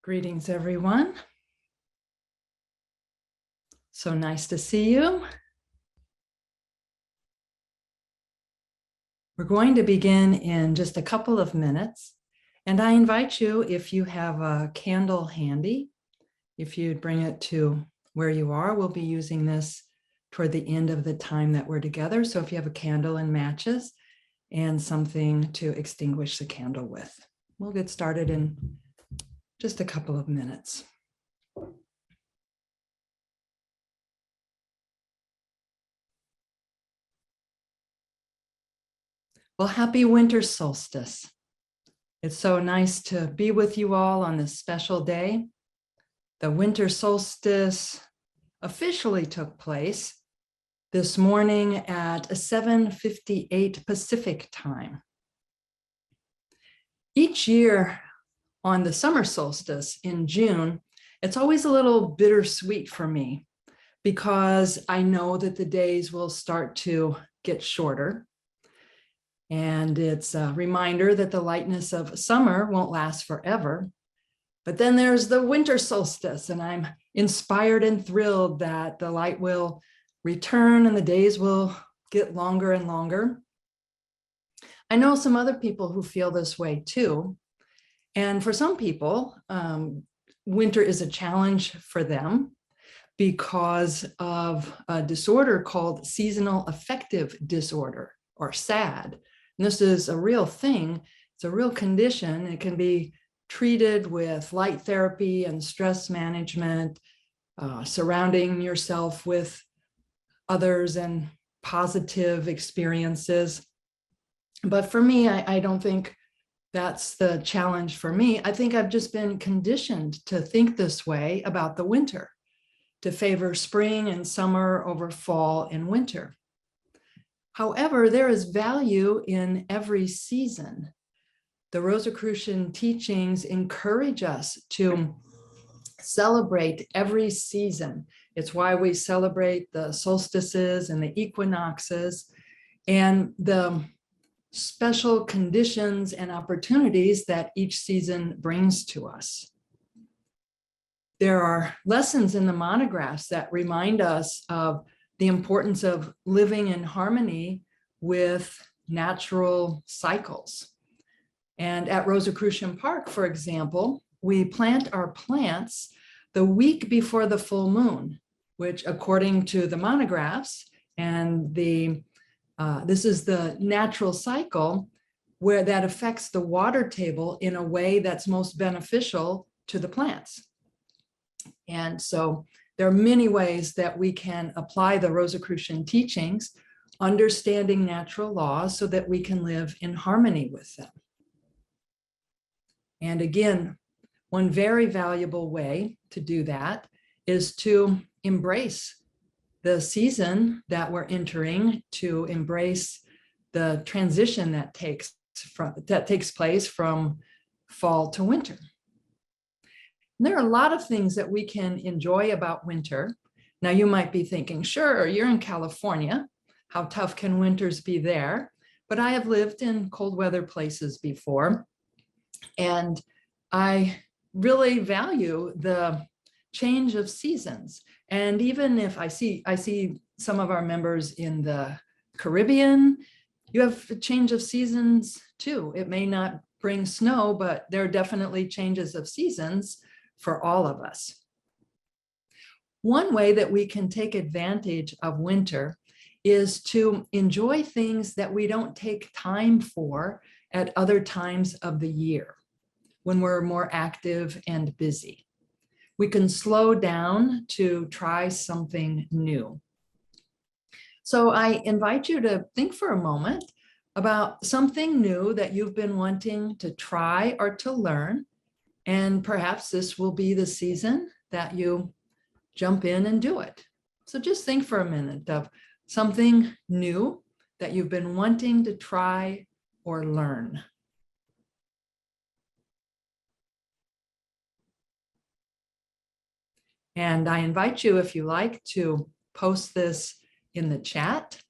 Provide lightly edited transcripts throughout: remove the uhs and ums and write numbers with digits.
Greetings, everyone. So nice to see you. We're going to begin in just a couple of minutes, and I invite you, if you have a candle handy, if you'd bring it to where you are. We'll be using this toward the end of the time that we're together. So if you have a candle and matches and something to extinguish the candle with, we'll get started in just a couple of minutes. Well, happy winter solstice. It's so nice to be with you all on this special day. The winter solstice officially took place this morning at 7:58 Pacific time. Each year on the summer solstice in June, it's always a little bittersweet for me because I know that the days will start to get shorter. And it's a reminder that the lightness of summer won't last forever. But then there's the winter solstice, and I'm inspired and thrilled that the light will return and the days will get longer and longer. I know some other people who feel this way too. And for some people, winter is a challenge for them because of a disorder called seasonal affective disorder, or SAD. And this is a real thing. It's a real condition. It can be treated with light therapy and stress management, surrounding yourself with others and positive experiences. But for me, I don't think that's the challenge for me. I think I've just been conditioned to think this way about the winter, to favor spring and summer over fall and winter. However, there is value in every season. The Rosicrucian teachings encourage us to celebrate every season. It's why we celebrate the solstices and the equinoxes and the special conditions and opportunities that each season brings to us. There are lessons in the monographs that remind us of the importance of living in harmony with natural cycles. And at Rosicrucian Park, for example, we plant our plants the week before the full moon, which according to the monographs and this is the natural cycle where that affects the water table in a way that's most beneficial to the plants. And so there are many ways that we can apply the Rosicrucian teachings, understanding natural laws so that we can live in harmony with them. And again, one very valuable way to do that is to embrace the season that we're entering, to embrace the transition that takes place from fall to winter. And there are a lot of things that we can enjoy about winter. Now you might be thinking, sure, you're in California. How tough can winters be there? But I have lived in cold weather places before, and I really value the change of seasons. And even if I see some of our members in the Caribbean, you have a change of seasons too. It may not bring snow, but there are definitely changes of seasons for all of us. One way that we can take advantage of winter is to enjoy things that we don't take time for at other times of the year when we're more active and busy. We can slow down to try something new. So I invite you to think for a moment about something new that you've been wanting to try or to learn. And perhaps this will be the season that you jump in and do it. So just think for a minute of something new that you've been wanting to try or learn. And I invite you, if you like, to post this in the chat.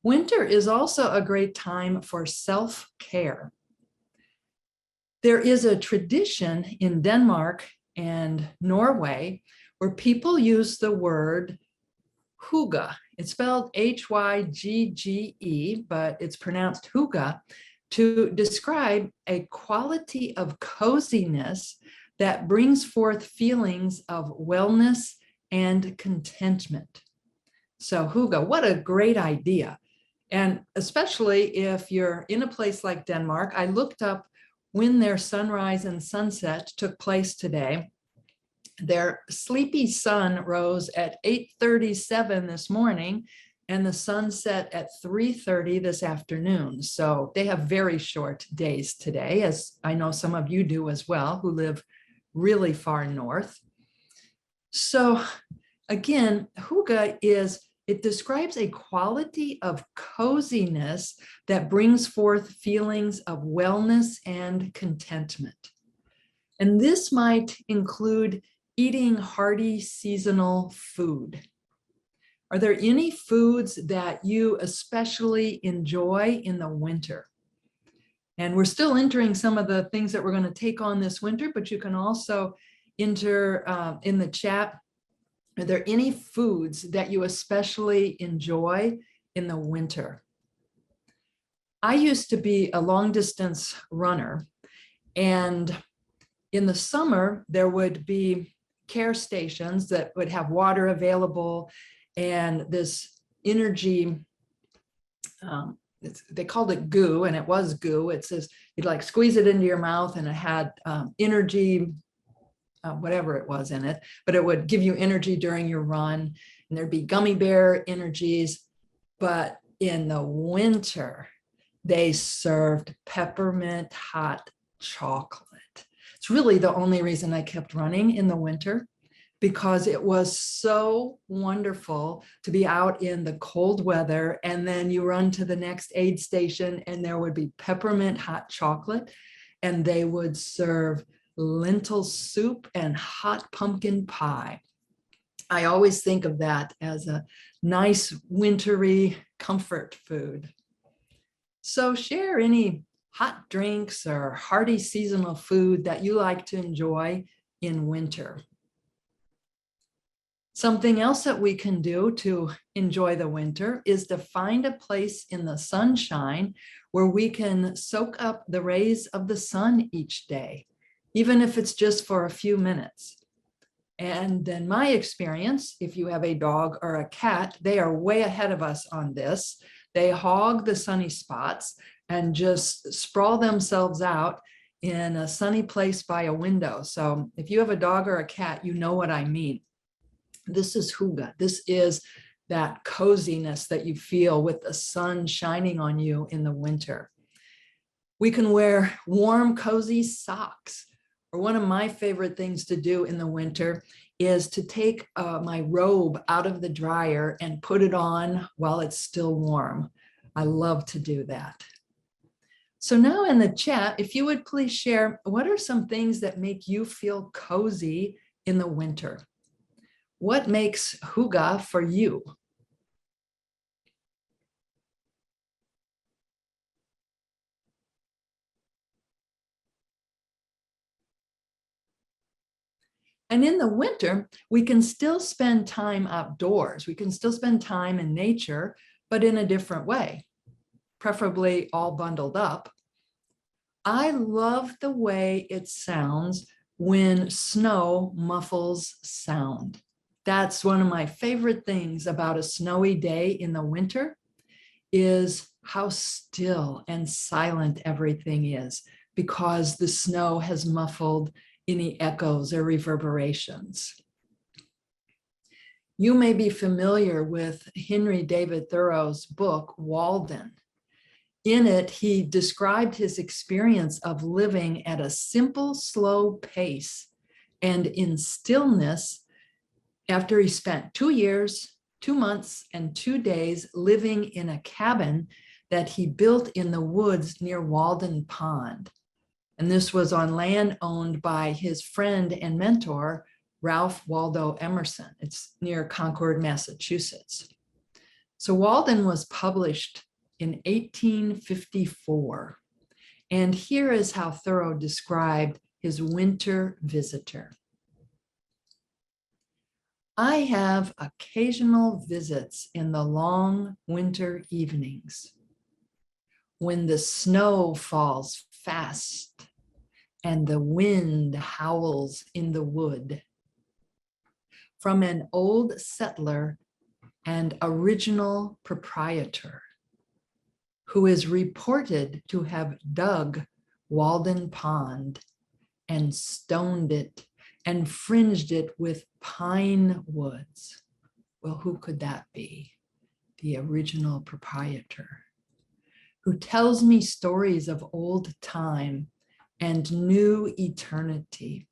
Winter is also a great time for self-care. There is a tradition in Denmark and Norway where people use the word hygge. It's spelled H-Y-G-G-E, but it's pronounced hygge, to describe a quality of coziness that brings forth feelings of wellness and contentment. So hygge, what a great idea. And especially if you're in a place like Denmark, I looked up when their sunrise and sunset took place today. Their sleepy sun rose at 8:37 this morning, and the sun set at 3:30 this afternoon. So they have very short days today, as I know some of you do as well, who live really far north. So again, hygge it describes a quality of coziness that brings forth feelings of wellness and contentment. And this might include eating hearty seasonal food. Are there any foods that you especially enjoy in the winter? And we're still entering some of the things that we're going to take on this winter, but you can also enter in the chat. Are there any foods that you especially enjoy in the winter? I used to be a long distance runner, and in the summer, there would be care stations that would have water available and this energy, they called it goo, and it was goo. It says you'd like squeeze it into your mouth and it had energy, whatever it was in it, but it would give you energy during your run, and there'd be gummy bear energies. But in the winter, they served peppermint hot chocolate. It's really the only reason I kept running in the winter, because it was so wonderful to be out in the cold weather, and then you run to the next aid station and there would be peppermint hot chocolate, and they would serve lentil soup and hot pumpkin pie. I always think of that as a nice wintry comfort food. So share any hot drinks or hearty seasonal food that you like to enjoy in winter. Something else that we can do to enjoy the winter is to find a place in the sunshine where we can soak up the rays of the sun each day, even if it's just for a few minutes. And in my experience, if you have a dog or a cat, they are way ahead of us on this. They hog the sunny spots and just sprawl themselves out in a sunny place by a window. So if you have a dog or a cat, you know what I mean. This is hygge. This is that coziness that you feel with the sun shining on you in the winter. We can wear warm, cozy socks. Or one of my favorite things to do in the winter is to take my robe out of the dryer and put it on while it's still warm. I love to do that. So now in the chat, if you would please share, what are some things that make you feel cozy in the winter? What makes hygge for you? And in the winter, we can still spend time outdoors. We can still spend time in nature, but in a different way, preferably all bundled up. I love the way it sounds when snow muffles sound. That's one of my favorite things about a snowy day in the winter, is how still and silent everything is, because the snow has muffled any echoes or reverberations. You may be familiar with Henry David Thoreau's book, Walden. In it, he described his experience of living at a simple, slow pace and in stillness after he spent 2 years, 2 months, and 2 days living in a cabin that he built in the woods near Walden Pond. And this was on land owned by his friend and mentor, Ralph Waldo Emerson. It's near Concord, Massachusetts. So Walden was published in 1854. And here is how Thoreau described his winter visitor. I have occasional visits in the long winter evenings when the snow falls fast and the wind howls in the wood. From an old settler and original proprietor who is reported to have dug Walden Pond and stoned it and fringed it with pine woods. Well, who could that be? The original proprietor, who tells me stories of old time and new eternity.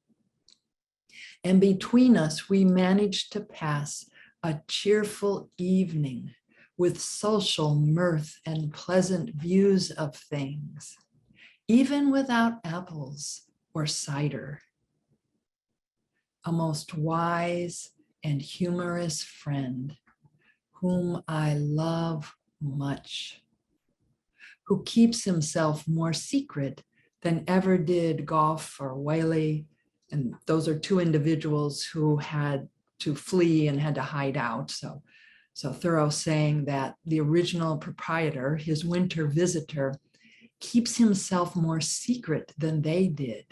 And between us, we managed to pass a cheerful evening with social mirth and pleasant views of things, even without apples or cider. A most wise and humorous friend whom I love much, who keeps himself more secret than ever did Gough or Whaley. And those are two individuals who had to flee and had to hide out. So Thoreau saying that the original proprietor, his winter visitor, keeps himself more secret than they did.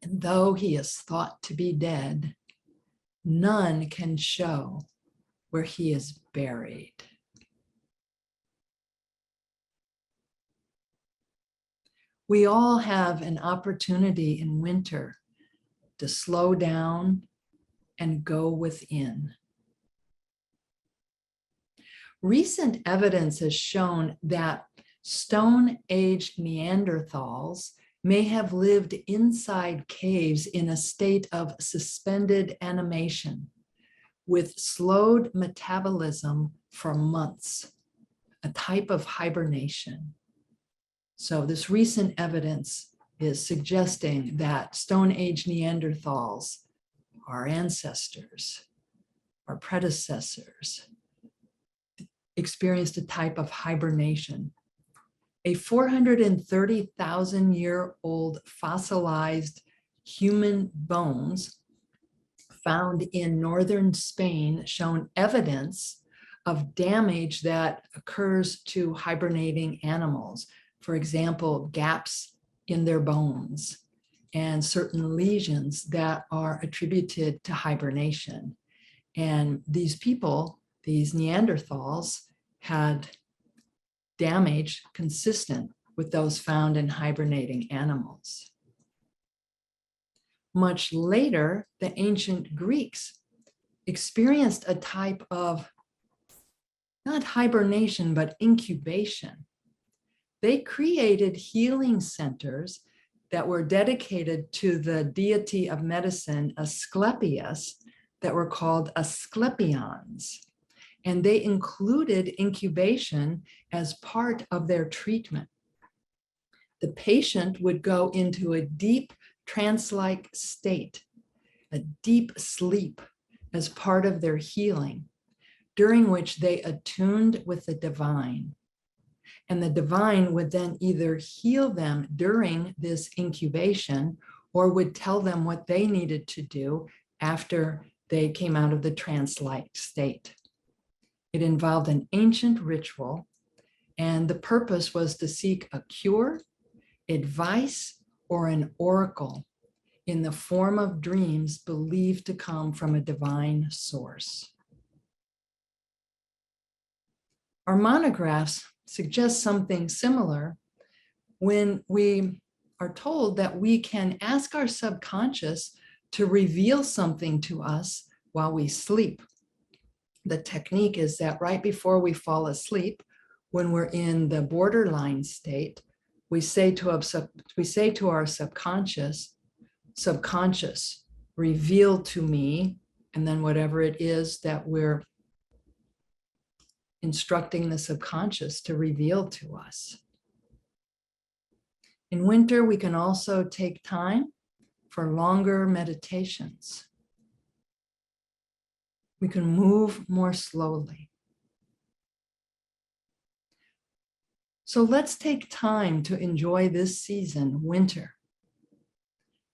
And though he is thought to be dead, none can show where he is buried. We all have an opportunity in winter to slow down and go within. Recent evidence has shown that Stone Age Neanderthals may have lived inside caves in a state of suspended animation with slowed metabolism for months, a type of hibernation. So this recent evidence is suggesting that Stone Age Neanderthals, our ancestors, our predecessors, experienced a type of hibernation. A 430,000-year-old fossilized human bones found in northern Spain shown evidence of damage that occurs to hibernating animals. For example, gaps in their bones and certain lesions that are attributed to hibernation. And these people, these Neanderthals, had damage consistent with those found in hibernating animals. Much later, the ancient Greeks experienced a type of, not hibernation, but incubation. They created healing centers that were dedicated to the deity of medicine, Asclepius, that were called Asclepions. And they included incubation as part of their treatment. The patient would go into a deep trance-like state, a deep sleep as part of their healing, during which they attuned with the divine. And the divine would then either heal them during this incubation or would tell them what they needed to do after they came out of the trance-like state. It involved an ancient ritual, and the purpose was to seek a cure, advice, or an oracle in the form of dreams believed to come from a divine source. Our monographs suggest something similar when we are told that we can ask our subconscious to reveal something to us while we sleep. The technique is that right before we fall asleep, when we're in the borderline state, we say to our subconscious, reveal to me, and then whatever it is that we're instructing the subconscious to reveal to us. In winter, we can also take time for longer meditations. We can move more slowly. So let's take time to enjoy this season, winter,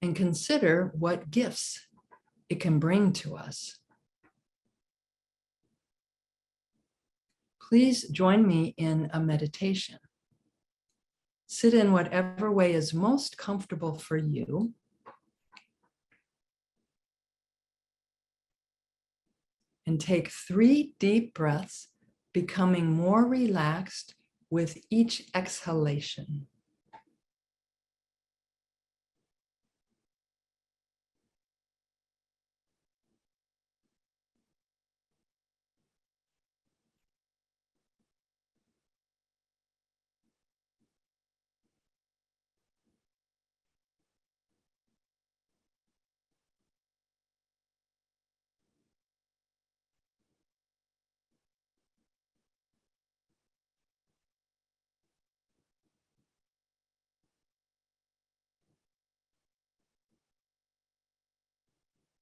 and consider what gifts it can bring to us. Please join me in a meditation. Sit in whatever way is most comfortable for you. And take 3 deep breaths, becoming more relaxed with each exhalation.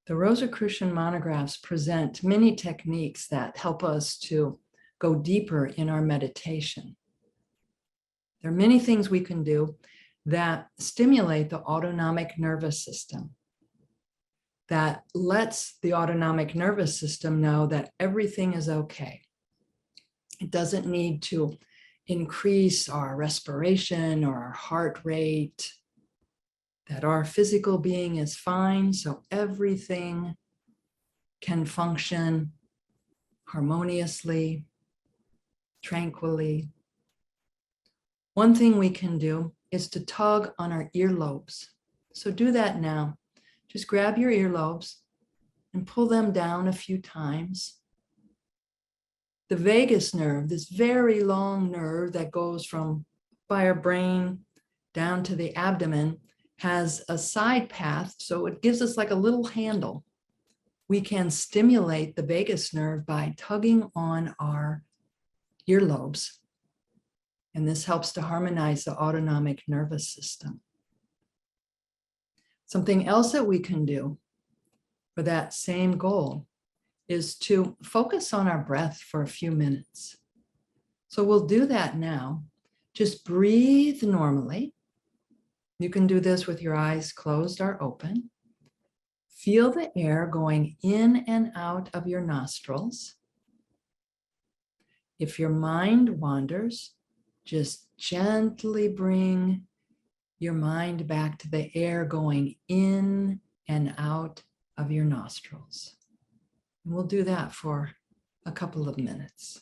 The Rosicrucian monographs present many techniques that help us to go deeper in our meditation. There are many things we can do that stimulate the autonomic nervous system, that lets the autonomic nervous system know that everything is okay. It doesn't need to increase our respiration or our heart rate, that our physical being is fine, so everything can function harmoniously, tranquilly. One thing we can do is to tug on our earlobes. So do that now. Just grab your earlobes and pull them down a few times. The vagus nerve, this very long nerve that goes from by our brain down to the abdomen, has a side path, so it gives us like a little handle. We can stimulate the vagus nerve by tugging on our earlobes. And this helps to harmonize the autonomic nervous system. Something else that we can do for that same goal is to focus on our breath for a few minutes. So we'll do that now. Just breathe normally. You can do this with your eyes closed or open. Feel the air going in and out of your nostrils. If your mind wanders, just gently bring your mind back to the air going in and out of your nostrils. And we'll do that for a couple of minutes.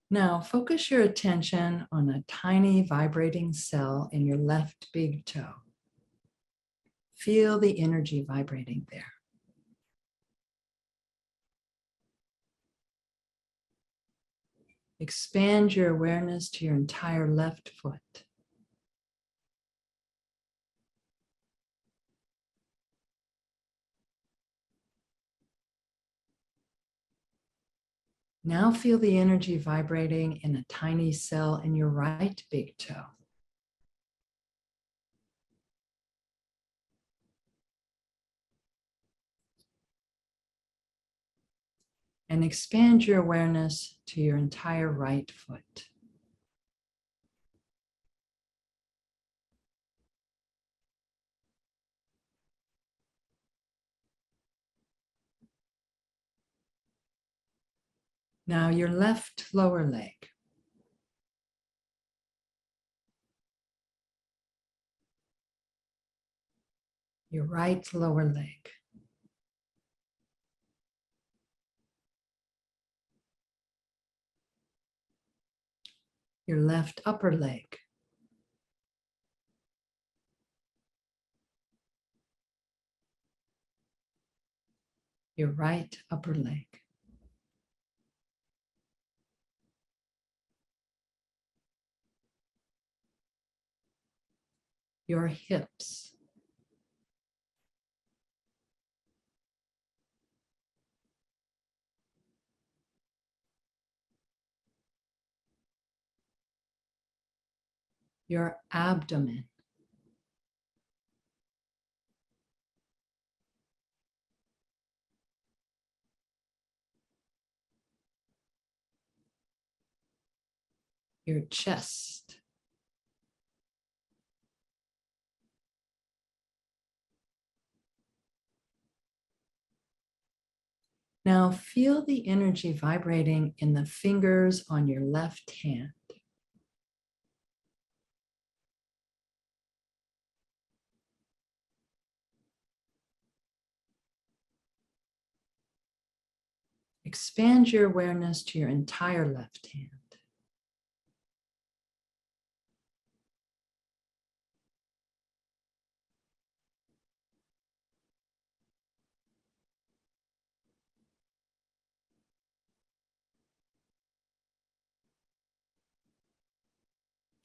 Now focus your attention on a tiny vibrating cell in your left big toe. Feel the energy vibrating there. Expand your awareness to your entire left foot. Now feel the energy vibrating in a tiny cell in your right big toe. And expand your awareness to your entire right foot. Now your left lower leg. Your right lower leg. Your left upper leg. Your right upper leg. Your hips. Your abdomen. Your chest. Now feel the energy vibrating in the fingers on your left hand. Expand your awareness to your entire left hand.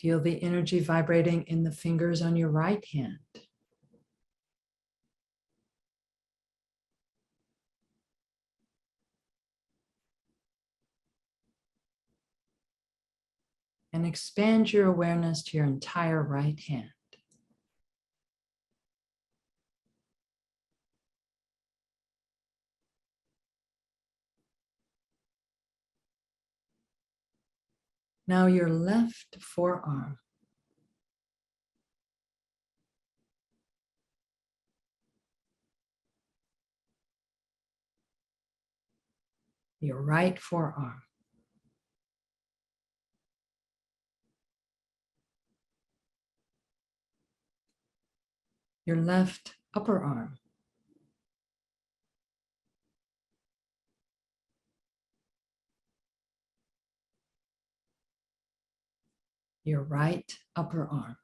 Feel the energy vibrating in the fingers on your right hand. And expand your awareness to your entire right hand. Now your left forearm. Your right forearm. Your left upper arm. Your right upper arm.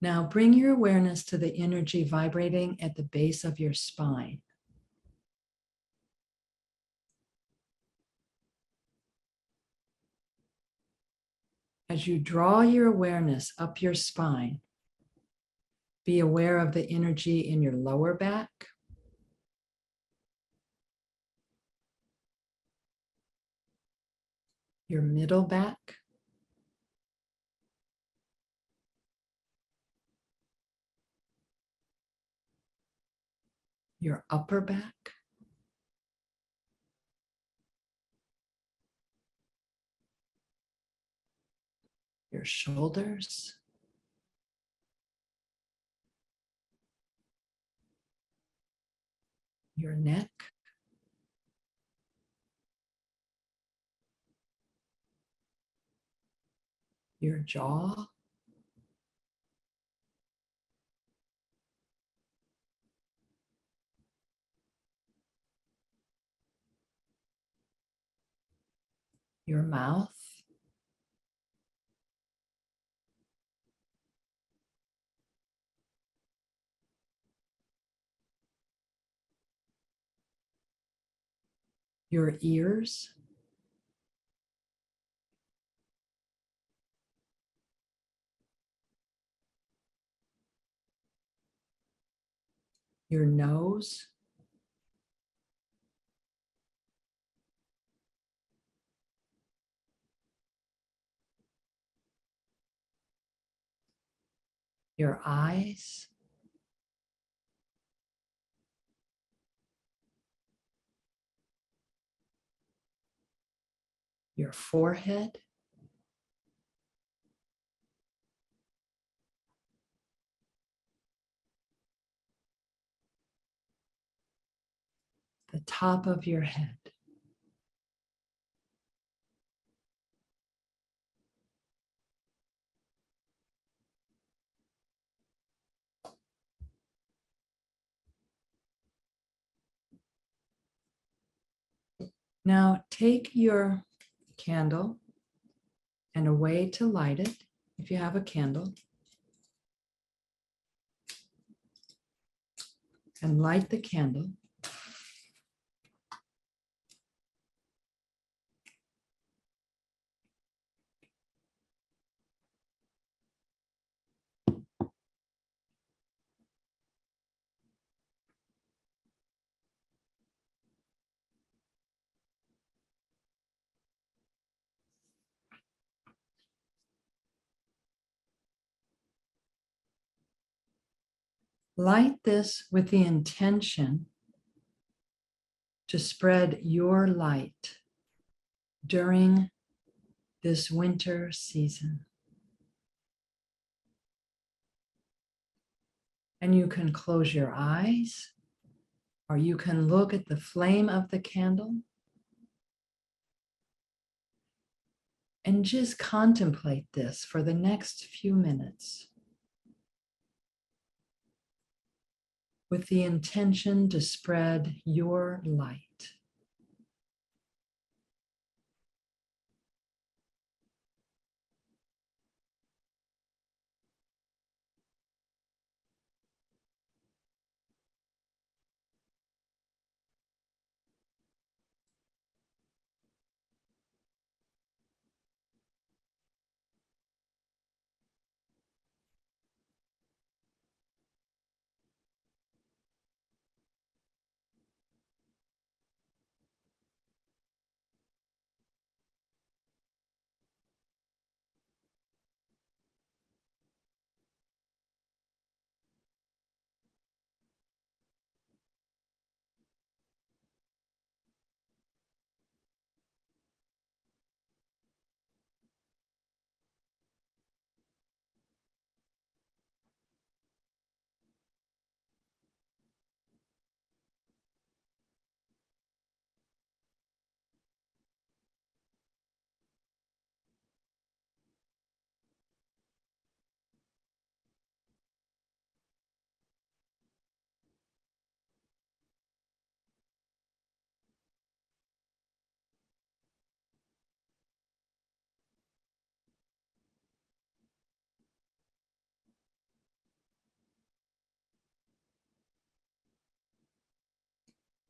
Now bring your awareness to the energy vibrating at the base of your spine. As you draw your awareness up your spine, be aware of the energy in your lower back, your middle back, your upper back, your shoulders, your neck, your jaw, your mouth, your ears, your nose, your eyes, your forehead, the top of your head. Now take your candle and a way to light it, if you have a candle, and light the candle. Light this with the intention to spread your light during this winter season. And you can close your eyes, or you can look at the flame of the candle and just contemplate this for the next few minutes with the intention to spread your light.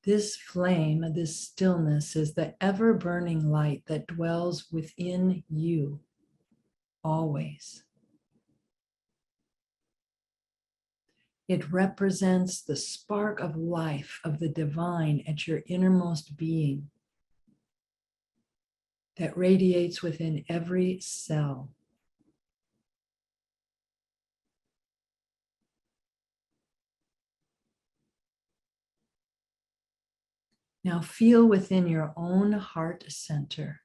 This flame, this stillness, is the ever-burning light that dwells within you always. It represents the spark of life of the divine at your innermost being that radiates within every cell. Now feel within your own heart center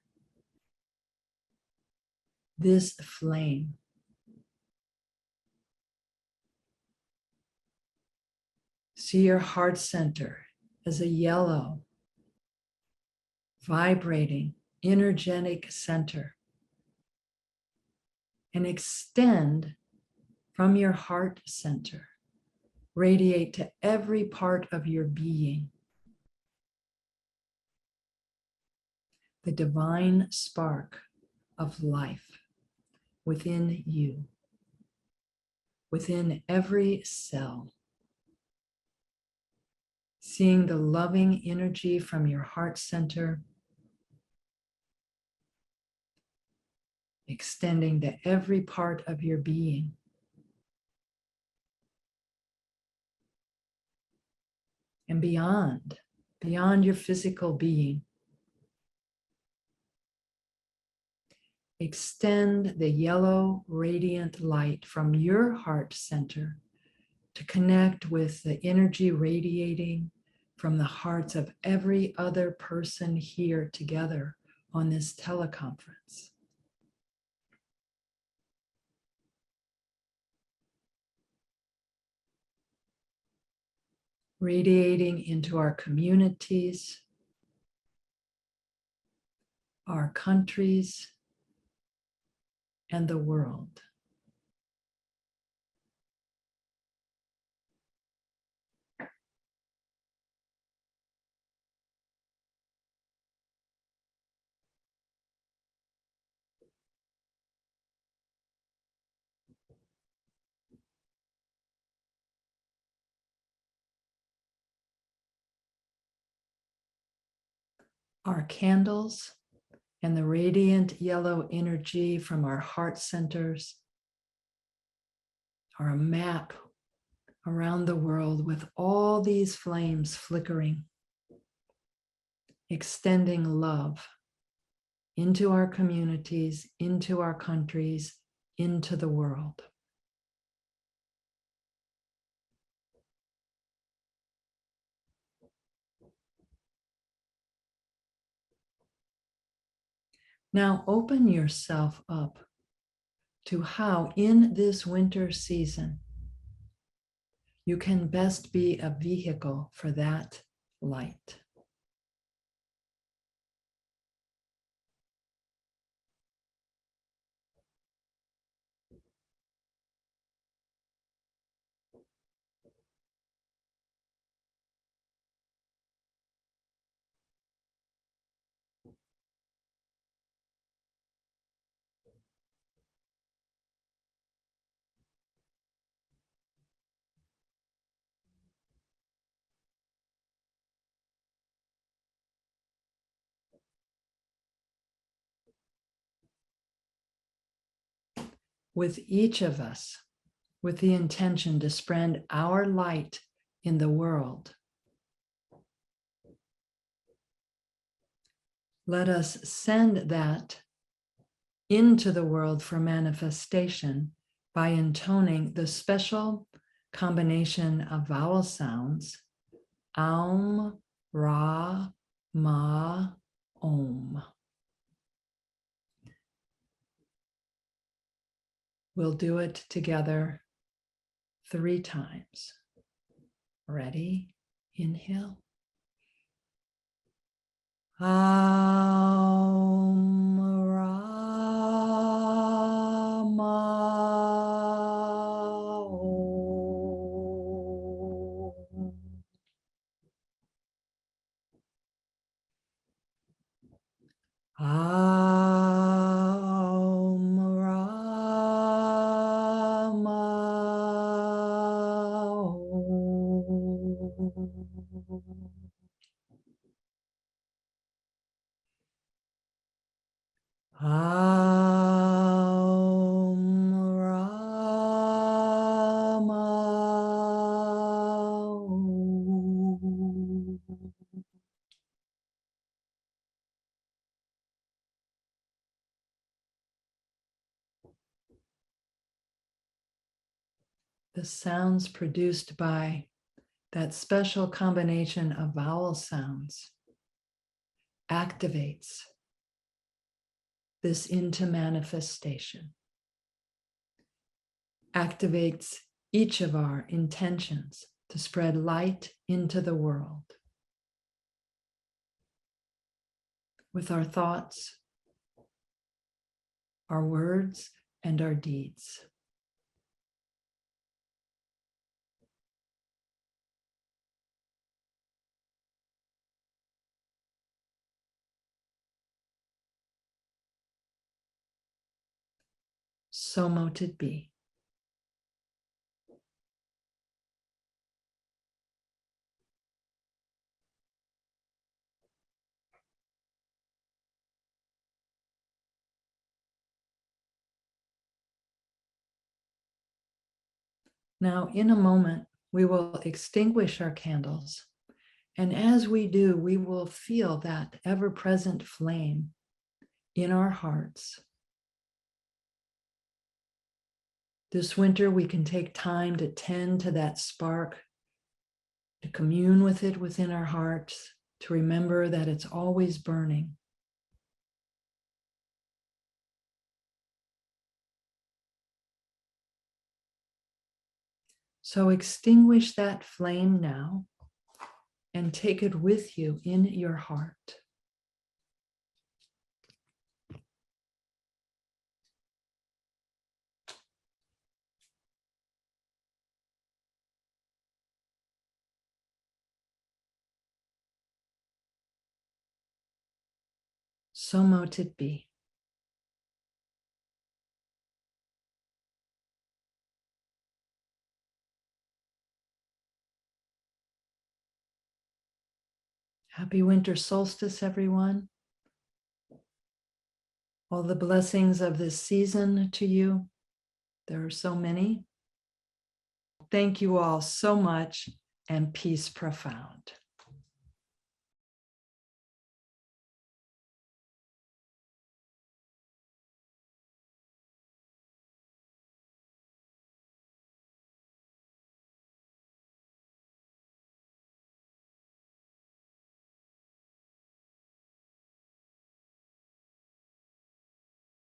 this flame. See your heart center as a yellow, vibrating, energetic center, and extend from your heart center. Radiate to every part of your being. The divine spark of life within you, within every cell. seeing the loving energy from your heart center extending to every part of your being. And beyond your physical being. Extend the yellow radiant light from your heart center to connect with the energy radiating from the hearts of every other person here together on this teleconference. Radiating into our communities, our countries, and the world. Our candles and the radiant yellow energy from our heart centers are a map around the world with all these flames flickering, extending love into our communities, into our countries, into the world. Now open yourself up to how in this winter season you can best be a vehicle for that light. With each of us, with the intention to spread our light in the world, let us send that into the world for manifestation by intoning the special combination of vowel sounds, Aum, Ra, Ma, Om. We'll do it together 3 times. Ready? Inhale. Aum, Ra, Ma, Om. Aum, Ra, Ma, Om. Aum, Ra, Ma, Om. The sounds produced by that special combination of vowel sounds activates this into manifestation, activates each of our intentions to spread light into the world with our thoughts, our words, and our deeds. So mote it be. Now, in a moment, we will extinguish our candles. And as we do, we will feel that ever-present flame in our hearts. This winter, we can take time to tend to that spark, to commune with it within our hearts, to remember that it's always burning. So extinguish that flame now and take it with you in your heart. So mote it be. Happy winter solstice, everyone. All the blessings of this season to you. There are so many. Thank you all so much, and peace profound.